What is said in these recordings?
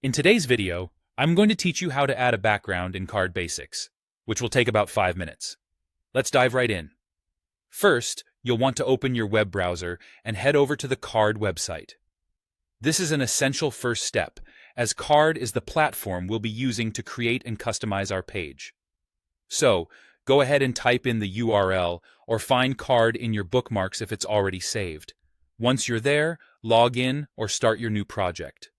In today's video, I'm going to teach you how to add a background in Card Basics, which will take about 5 minutes. Let's dive right in. First, you'll want to open your web browser and head over to the Card website. This is an essential first step, as Card is the platform we'll be using to create and customize our page. So, go ahead and type in the URL or find Card in your bookmarks if it's already saved. Once you're there, log in or start your new project.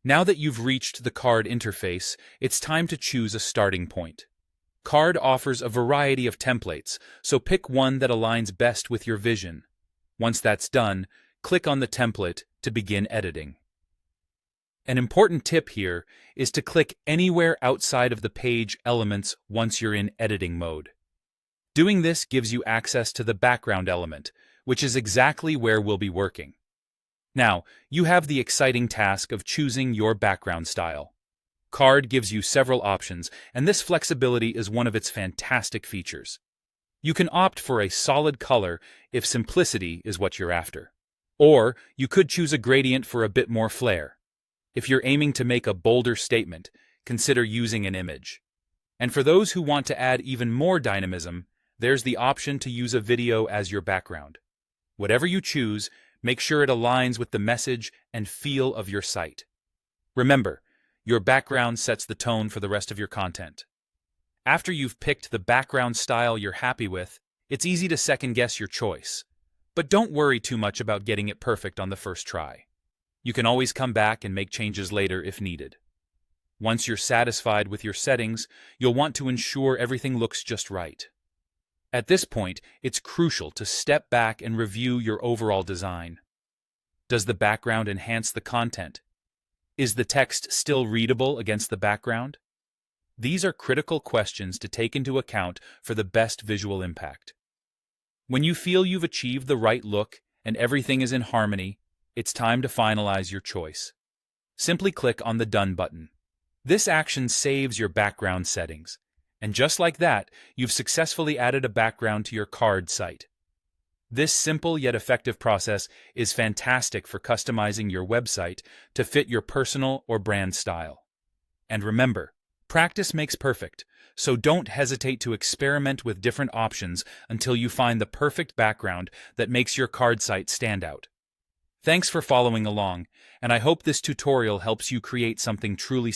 Now that you've reached the Card interface, it's time to choose a starting point. Card offers a variety of templates, so pick one that aligns best with your vision. Once that's done, click on the template to begin editing. An important tip here is to click anywhere outside of the page elements once you're in editing mode. Doing this gives you access to the background element, which is exactly where we'll be working. Now, you have the exciting task of choosing your background style. Card gives you several options, and this flexibility is one of its fantastic features. You can opt for a solid color if simplicity is what you're after. Or you could choose a gradient for a bit more flair. If you're aiming to make a bolder statement, consider using an image. And for those who want to add even more dynamism, there's the option to use a video as your background. Whatever you choose, make sure it aligns with the message and feel of your site. Remember, your background sets the tone for the rest of your content. After you've picked the background style you're happy with, it's easy to second-guess your choice. But don't worry too much about getting it perfect on the first try. You can always come back and make changes later if needed. Once you're satisfied with your settings, you'll want to ensure everything looks just right. At this point, it's crucial to step back and review your overall design. Does the background enhance the content? Is the text still readable against the background? These are critical questions to take into account for the best visual impact. When you feel you've achieved the right look and everything is in harmony, it's time to finalize your choice. Simply click on the Done button. This action saves your background settings. And just like that, you've successfully added a background to your Card site. This simple yet effective process is fantastic for customizing your website to fit your personal or brand style. And remember, practice makes perfect, so don't hesitate to experiment with different options until you find the perfect background that makes your Card site stand out. Thanks for following along, and I hope this tutorial helps you create something truly